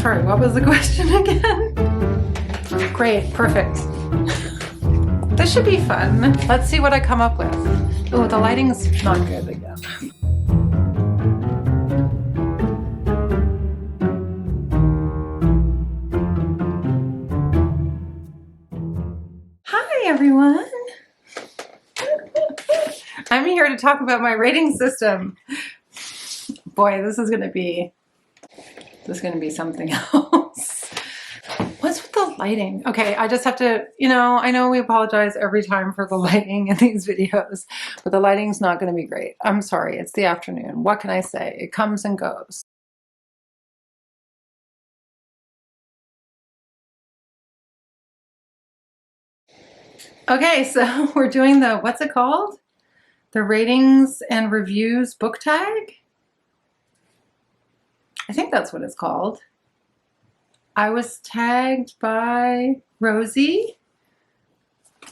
Sorry, what was the question again? Great, perfect. This should be fun. Let's see what I come up with. Oh, the lighting's not good again. Hi, everyone. I'm here to talk about my rating system. Boy, this is gonna be something else. What's with the lighting? Okay, I just have to, I know we apologize every time for the lighting in these videos, but the lighting's not gonna be great. I'm sorry, it's the afternoon. What can I say? It comes and goes. Okay, so we're doing the, what's it called? The ratings and reviews book tag? I think that's what it's called. I was tagged by Rosie.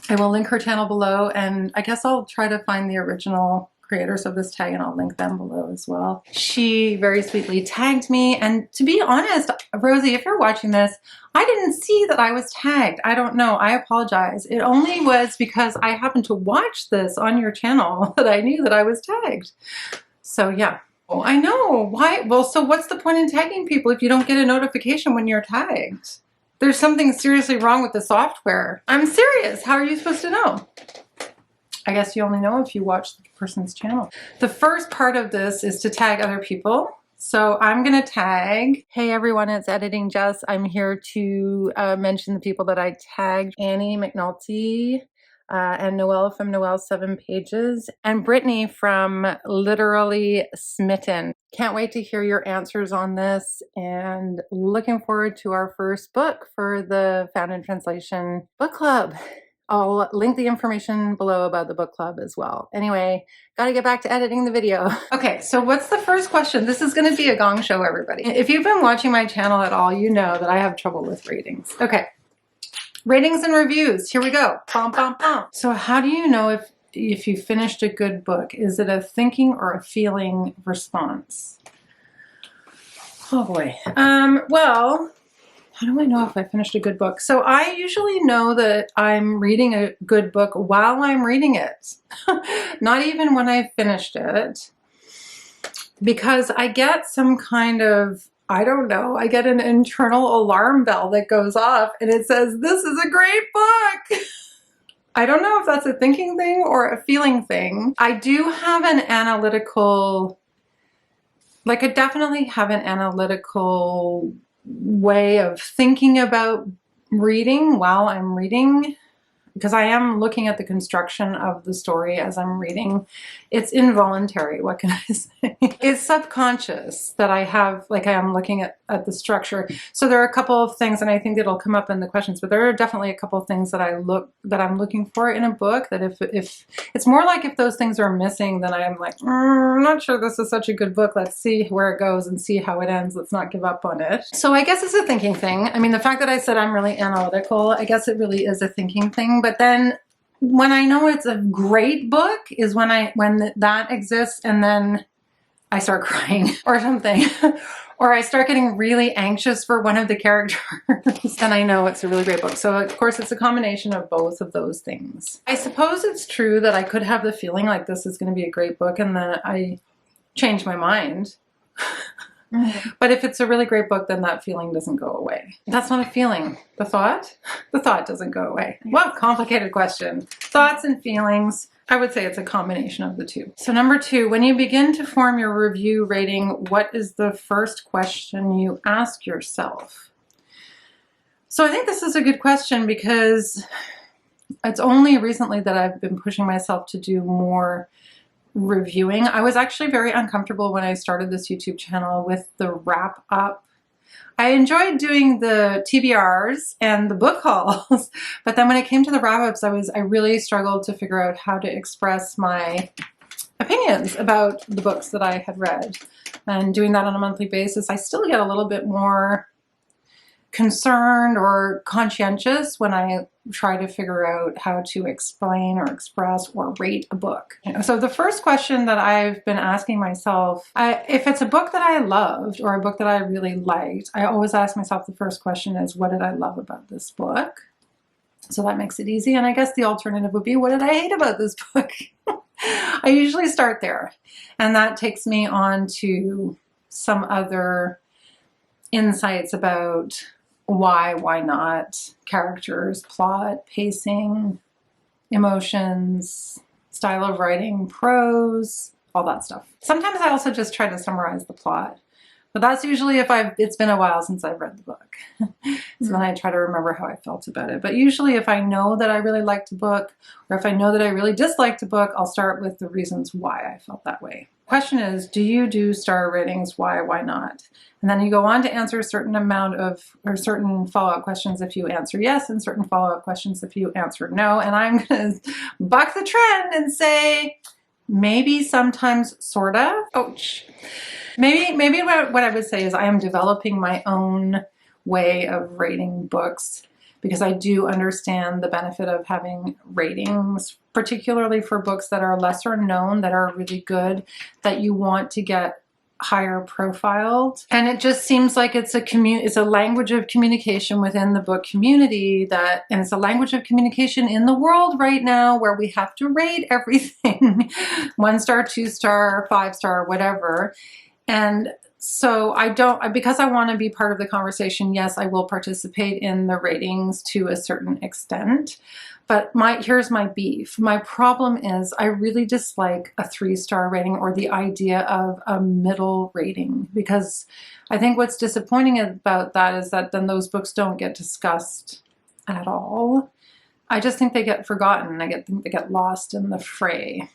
I will link her channel below, and I guess I'll try to find the original creators of this tag and I'll link them below as well. She very sweetly tagged me, and to be honest, Rosie, if you're watching this, I didn't see that I was tagged. I don't know. I apologize. It only was because I happened to watch this on your channel that I knew that I was tagged. So yeah. Oh, I know. Why? Well, so what's the point in tagging people if you don't get a notification when you're tagged? There's something seriously wrong with the software. I'm serious. How are you supposed to know? I guess you only know if you watch the person's channel. The first part of this is to tag other people. So I'm going to tag, hey everyone, it's Editing Jess. I'm here to mention the people that I tagged: Annie McNulty, and Noelle from Noelle's 7 Pages, and Brittany from Literally Smitten. Can't wait to hear your answers on this, and looking forward to our first book for the Found in Translation book club. I'll link the information below about the book club as well. Anyway, gotta get back to editing the video. Okay, so what's the first question? This is gonna be a gong show, everybody. If you've been watching my channel at all, you know that I have trouble with ratings. Okay. Ratings and reviews. Here we go. Pom, pom, pom. So how do you know if you finished a good book? Is it a thinking or a feeling response? Oh boy. Well, how do I know if I finished a good book? So I usually know that I'm reading a good book while I'm reading it. Not even when I finished it. Because I get some kind of, I don't know, I get an internal alarm bell that goes off and it says, this is a great book. I don't know if that's a thinking thing or a feeling thing. I do have an analytical, I definitely have an analytical way of thinking about reading while I'm reading, because I am looking at the construction of the story as I'm reading. It's involuntary, what can I say? It's subconscious that I have, I am looking at the structure. So there are a couple of things, and I think it'll come up in the questions, but there are definitely a couple of things that I'm looking for in a book, that if it's more like if those things are missing, then I'm like, I'm not sure this is such a good book. Let's see where it goes and see how it ends. Let's not give up on it. So I guess it's a thinking thing. I mean, the fact that I said I'm really analytical, I guess it really is a thinking thing. But then when I know it's a great book is when that exists, and then I start crying or something, or I start getting really anxious for one of the characters, then I know it's a really great book. So of course it's a combination of both of those things. I suppose it's true that I could have the feeling like this is going to be a great book and then I change my mind. But if it's a really great book, then that feeling doesn't go away. That's not a feeling. The thought doesn't go away. What complicated question. Thoughts and feelings. I would say it's a combination of the two. So number 2, when you begin to form your review rating, what is the first question you ask yourself? So I think this is a good question because it's only recently that I've been pushing myself to do more reviewing. I was actually very uncomfortable when I started this YouTube channel with the wrap up. I enjoyed doing the TBRs and the book hauls, but then when it came to the wrap-ups, I really struggled to figure out how to express my opinions about the books that I had read. And doing that on a monthly basis, I still get a little bit more concerned or conscientious when I try to figure out how to explain or express or rate a book. So the first question that I've been asking myself, if it's a book that I loved or a book that I really liked, I always ask myself the first question is, what did I love about this book? So that makes it easy. And I guess the alternative would be, what did I hate about this book? I usually start there. And that takes me on to some other insights about why not, characters, plot, pacing, emotions, style of writing, prose, all that stuff. Sometimes I also just try to summarize the plot, but that's usually if it's been a while since I've read the book. So then I try to remember how I felt about it. But usually if I know that I really liked a book, or if I know that I really disliked a book, I'll start with the reasons why I felt that way. Question is, do you do star ratings? Why not? And then you go on to answer a certain amount of, or certain follow-up questions if you answer yes, and certain follow-up questions if you answer no. And I'm going to buck the trend and say, maybe, sometimes, sort of. Ouch. Maybe what I would say is I am developing my own way of rating books, because I do understand the benefit of having ratings, particularly for books that are lesser known, that are really good, that you want to get higher profiled. And it just seems like it's a language of communication within the book community, and it's a language of communication in the world right now where we have to rate everything 1 star, 2 star, 5 star, whatever. And so because I want to be part of the conversation, yes, I will participate in the ratings to a certain extent. But here's my beef. My problem is I really dislike a 3-star rating or the idea of a middle rating, because I think what's disappointing about that is that then those books don't get discussed at all. I just think they get forgotten. I think they get lost in the fray.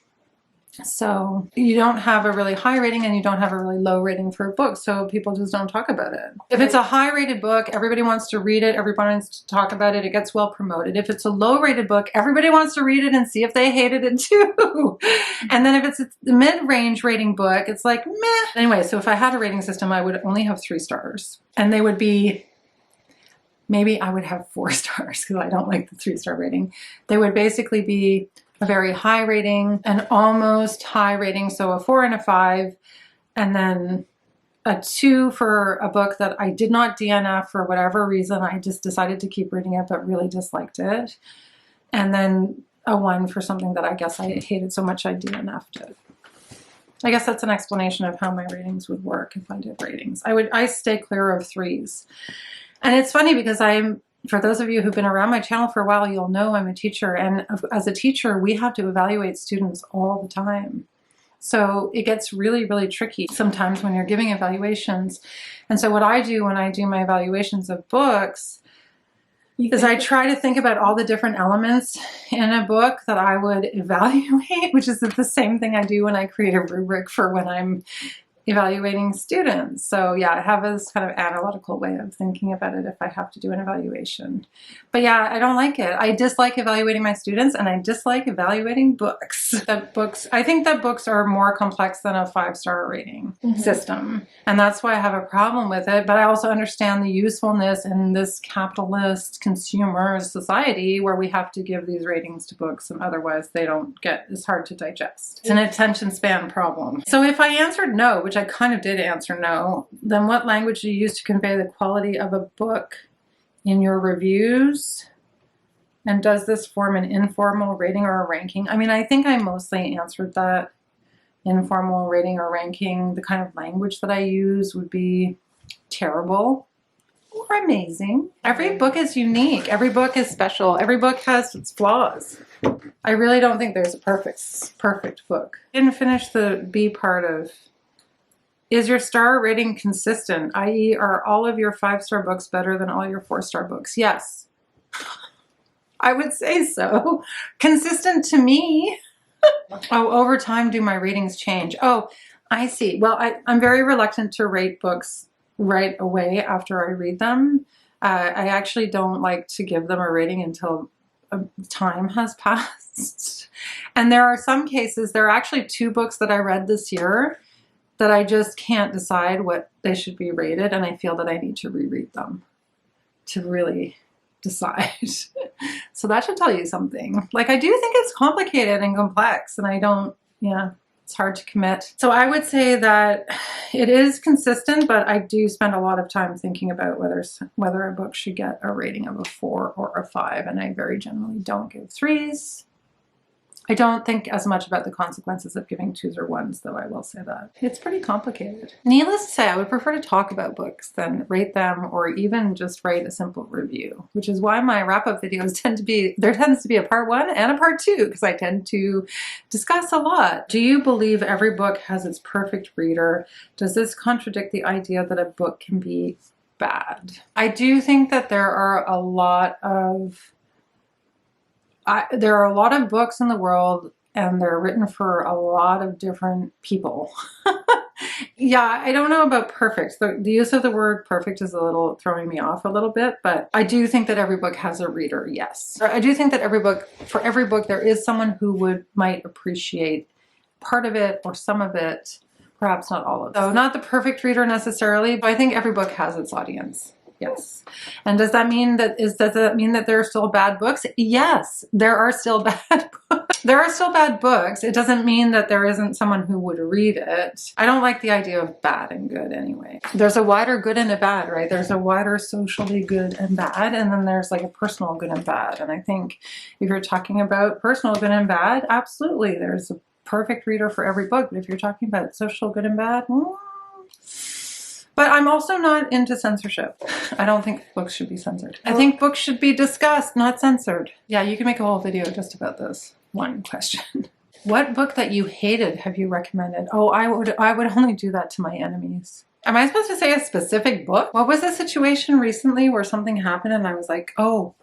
So you don't have a really high rating and you don't have a really low rating for a book, so people just don't talk about it. If it's a high rated book, everybody wants to read it, everybody wants to talk about it, it gets well promoted. If it's a low rated book, everybody wants to read it and see if they hated it too. And then if it's a mid-range rating book, it's like, meh. Anyway, so if I had a rating system, I would only have 3 stars. And they would be, maybe I would have 4 stars because I don't like the 3-star rating. They would basically be a very high rating, an almost high rating, so a 4 and a 5, and then a 2 for a book that I did not DNF for whatever reason. I just decided to keep reading it but really disliked it. And then a 1 for something that I guess I hated so much I DNF'd it. I guess that's an explanation of how my ratings would work if I did ratings. I stay clear of 3s. And it's funny because for those of you who've been around my channel for a while, you'll know I'm a teacher. And as a teacher, we have to evaluate students all the time. So it gets really, really tricky sometimes when you're giving evaluations. And so what I do when I do my evaluations of books is I try to think about all the different elements in a book that I would evaluate, which is the same thing I do when I create a rubric for when I'm evaluating students. So yeah, I have this kind of analytical way of thinking about it if I have to do an evaluation. But yeah, I don't like it. I dislike evaluating my students, and I dislike evaluating books. I think that books are more complex than a 5-star rating system. And that's why I have a problem with it. But I also understand the usefulness in this capitalist consumer society where we have to give these ratings to books, and otherwise it's hard to digest. It's an attention span problem. So if I answered no, which I kind of did answer no, then what language do you use to convey the quality of a book in your reviews? And does this form an informal rating or a ranking? I mean, I think I mostly answered that. Informal rating or ranking. The kind of language that I use would be terrible or amazing. Every book is unique. Every book is special. Every book has its flaws. I really don't think there's a perfect book. I didn't finish the B part of, is your star rating consistent? I.e., are all of your 5-star books better than all your 4-star books? Yes. I would say so. Consistent to me. Oh, over time, do my ratings change? Oh, I see. Well, I'm very reluctant to rate books right away after I read them. I actually don't like to give them a rating until time has passed. And there are some cases, there are actually 2 books that I read this year that I just can't decide what they should be rated, and I feel that I need to reread them. to really decide. So that should tell you something. Like, I do think it's complicated and complex, and I don't, yeah, it's hard to commit. So I would say that it is consistent, but I do spend a lot of time thinking about whether a book should get a rating of a 4 or a 5, and I very generally don't give 3s. I don't think as much about the consequences of giving 2s or 1s, though, I will say that. It's pretty complicated. Needless to say, I would prefer to talk about books than rate them or even just write a simple review, which is why my wrap-up videos there tends to be a part 1 and a part 2, because I tend to discuss a lot. Do you believe every book has its perfect reader? Does this contradict the idea that a book can be bad? I do think that there are a lot of books in the world, and they're written for a lot of different people. Yeah, I don't know about perfect. The use of the word perfect is a little throwing me off a little bit, but I do think that every book has a reader, yes. I do think that for every book, there is someone who might appreciate part of it or some of it, perhaps not all of it. So not the perfect reader necessarily, but I think every book has its audience. Yes. And does that mean that there are still bad books? Yes, there are still bad books. There are still bad books. It doesn't mean that there isn't someone who would read it. I don't like the idea of bad and good anyway. There's a wider good and a bad, right? There's a wider socially good and bad, and then there's like a personal good and bad. And I think if you're talking about personal good and bad, absolutely, there's a perfect reader for every book. But if you're talking about social good and bad, but I'm also not into censorship. I don't think books should be censored. I think books should be discussed, not censored. Yeah, you can make a whole video just about this one question. What book that you hated have you recommended? Oh, I would only do that to my enemies. Am I supposed to say a specific book? What was a situation recently where something happened and I was like, oh,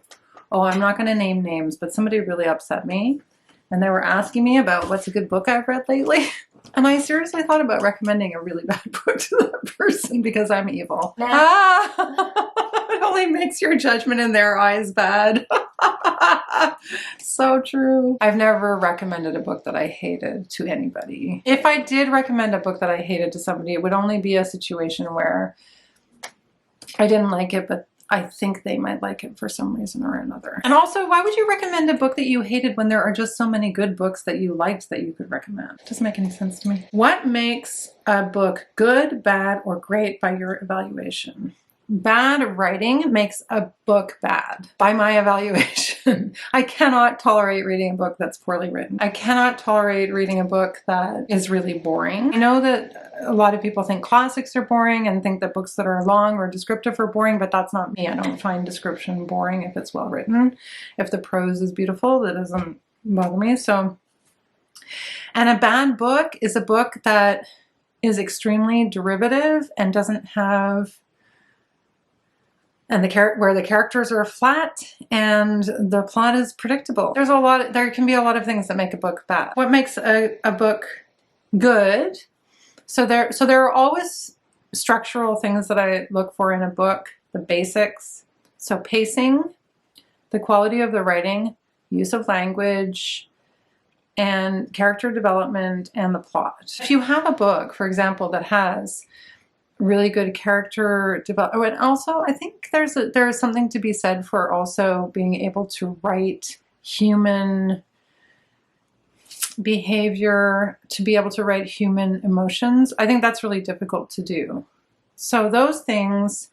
I'm not going to name names, but somebody really upset me. And they were asking me about what's a good book I've read lately. And I seriously thought about recommending a really bad book to that person because I'm evil. It only makes your judgment in their eyes bad. So true. I've never recommended a book that I hated to anybody. If I did recommend a book that I hated to somebody, it would only be a situation where I didn't like it, but I think they might like it for some reason or another. And also, why would you recommend a book that you hated when there are just so many good books that you liked that you could recommend? It doesn't make any sense to me. What makes a book good, bad, or great by your evaluation? Bad writing makes a book bad, by my evaluation. I cannot tolerate reading a book that's poorly written. I cannot tolerate reading a book that is really boring. I know that a lot of people think classics are boring and think that books that are long or descriptive are boring, but that's not me. I don't find description boring if it's well written. If the prose is beautiful, that doesn't bother me. And a bad book is a book that is extremely derivative and doesn't have where the characters are flat and the plot is predictable. There can be a lot of things that make a book bad. What makes a book good? So there are always structural things that I look for in a book, the basics. So pacing, the quality of the writing, use of language, and character development, and the plot. If you have a book, for example, that has really good character development. And also, I think there is something to be said for also being able to write human behavior, to be able to write human emotions. I think that's really difficult to do. So those things,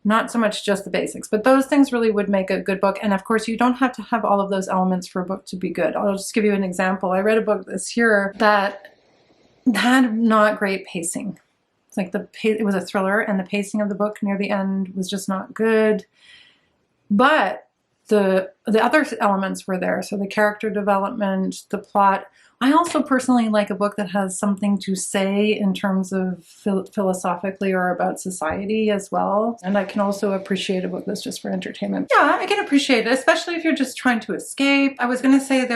not so much just the basics, but those things really would make a good book. And of course, you don't have to have all of those elements for a book to be good. I'll just give you an example. I read a book this year that had not great pacing. It's like it was a thriller, and the pacing of the book near the end was just not good. But the other elements were there. So the character development, the plot. I also personally like a book that has something to say in terms of philosophically or about society as well. And I can also appreciate a book that's just for entertainment. Yeah, I can appreciate it, especially if you're just trying to escape. I was going to say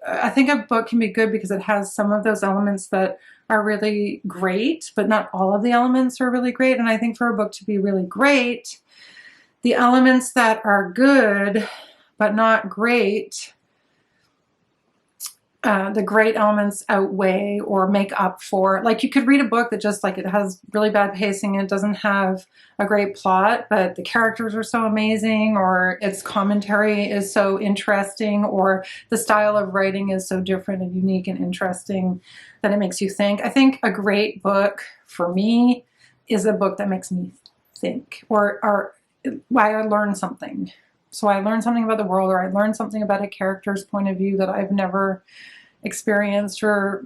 I think a book can be good because it has some of those elements that are really great, but not all of the elements are really great. And I think for a book to be really great, the elements that are good but not great the great elements outweigh or make up for, like you could read a book that just like it has really bad pacing and it doesn't have a great plot, but the characters are so amazing, or its commentary is so interesting, or the style of writing is so different and unique and interesting that it makes you think. I think a great book for me is a book that makes me think, or why I learn something. So I learn something about the world, or I learn something about a character's point of view that I've never experienced, or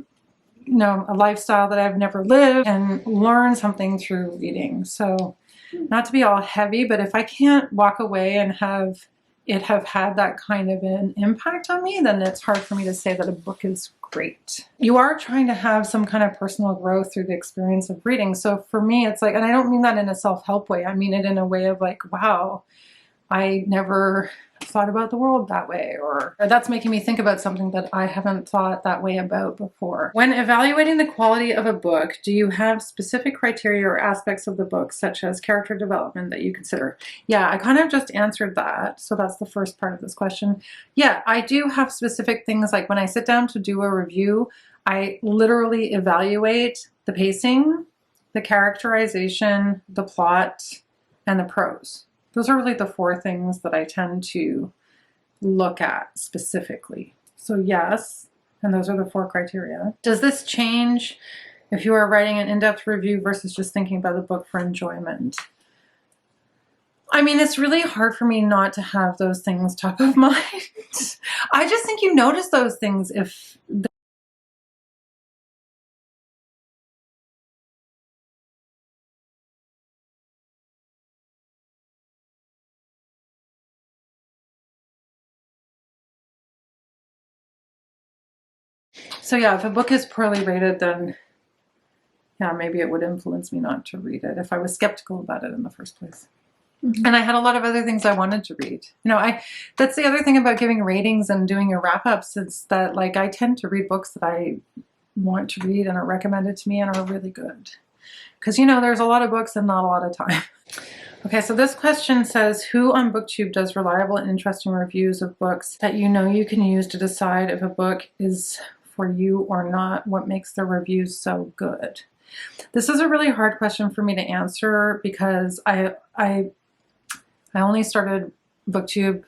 a lifestyle that I've never lived, and learn something through reading. So not to be all heavy, but if I can't walk away and have had that kind of an impact on me, then it's hard for me to say that a book is great. You are trying to have some kind of personal growth through the experience of reading. So for me, it's like, and I don't mean that in a self-help way, I mean it in a way of like, wow, I never thought about the world that way, or that's making me think about something that I haven't thought that way about before. When evaluating the quality of a book, do you have specific criteria or aspects of the book, such as character development, that you consider? Yeah, I kind of just answered that. So that's the first part of this question. Yeah, I do have specific things, like when I sit down to do a review, I literally evaluate the pacing, the characterization, the plot, and the prose. Those are really the four things that I tend to look at specifically. So yes, and those are the four criteria. Does this change if you are writing an in-depth review versus just thinking about the book for enjoyment? I mean, it's really hard for me not to have those things top of mind. I just think you notice those things if so yeah, if a book is poorly rated, then yeah, maybe it would influence me not to read it if I was skeptical about it in the first place. Mm-hmm. And I had a lot of other things I wanted to read. That's the other thing about giving ratings and doing your wrap-ups, is that like I tend to read books that I want to read and are recommended to me and are really good. Because there's a lot of books and not a lot of time. Okay, so this question says, who on BookTube does reliable and interesting reviews of books that you can use to decide if a book is for you or not? What makes the reviews so good? This is a really hard question for me to answer because I only started BookTube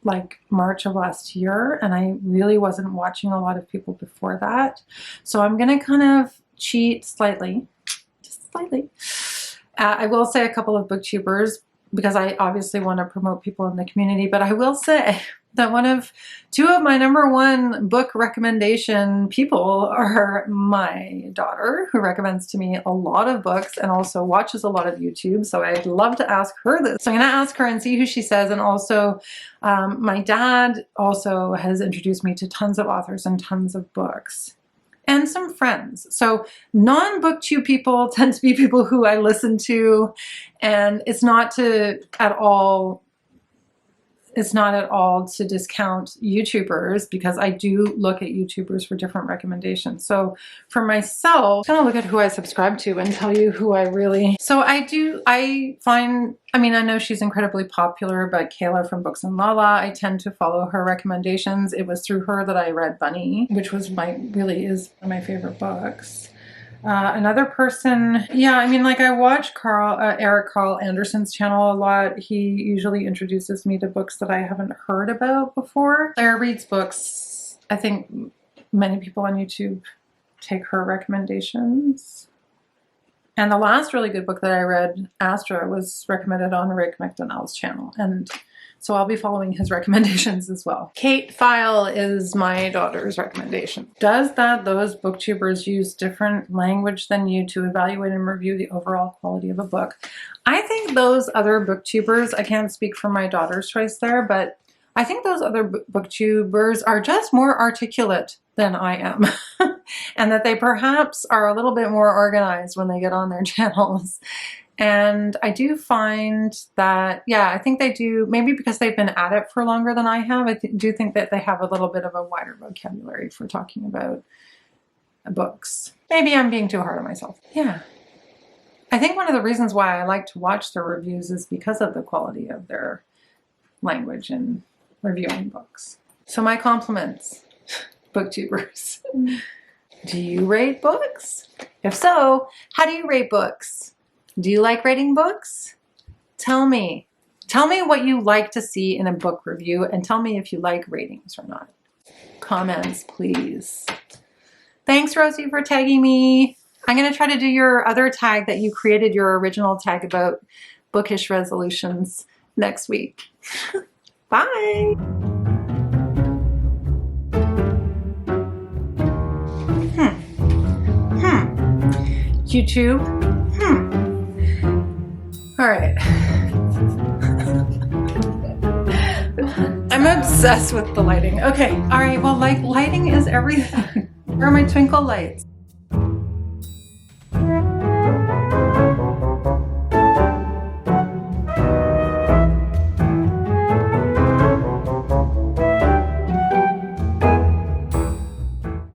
like March of last year, and I really wasn't watching a lot of people before that. So I'm going to kind of cheat slightly, just slightly. I will say a couple of booktubers because I obviously want to promote people in the community, but I will say that two of my #1 book recommendation people are my daughter, who recommends to me a lot of books and also watches a lot of YouTube. So I'd love to ask her this. So I'm going to ask her and see who she says. And also my dad also has introduced me to tons of authors and tons of books. And some friends. So non-BookTube people tend to be people who I listen to, and it's not at all to discount YouTubers, because I do look at YouTubers for different recommendations. So for myself, I'm gonna look at who I subscribe to and tell you who I really... So I know she's incredibly popular, but Kayla from Books and Lala, I tend to follow her recommendations. It was through her that I read Bunny, which really is one of my favorite books. Another person, I watch Eric Carl Anderson's channel a lot. He usually introduces me to books that I haven't heard about before. Claire reads books. I think many people on YouTube take her recommendations. And the last really good book that I read, Astra, was recommended on Rick McDonnell's channel. And so I'll be following his recommendations as well. Kate File is my daughter's recommendation. Does those booktubers use different language than you to evaluate and review the overall quality of a book? I think those other booktubers, I can't speak for my daughter's choice there, but I think those other booktubers are just more articulate than I am. And that they perhaps are a little bit more organized when they get on their channels. And I do find that, I think they do, maybe because they've been at it for longer than I have, I do think that they have a little bit of a wider vocabulary for talking about books. Maybe I'm being too hard on myself. Yeah. I think one of the reasons why I like to watch their reviews is because of the quality of their language in reviewing books. So my compliments. booktubers. Do you rate books? If so, how do you rate books? Do you like rating books? Tell me. Tell me what you like to see in a book review, and tell me if you like ratings or not. Comments, please. Thanks, Rosie, for tagging me. I'm going to try to do your other tag that you created, your original tag about bookish resolutions, next week. Bye. YouTube. All right. I'm obsessed with the lighting. Okay. All right. Well, like, lighting is everything. Where are my twinkle lights?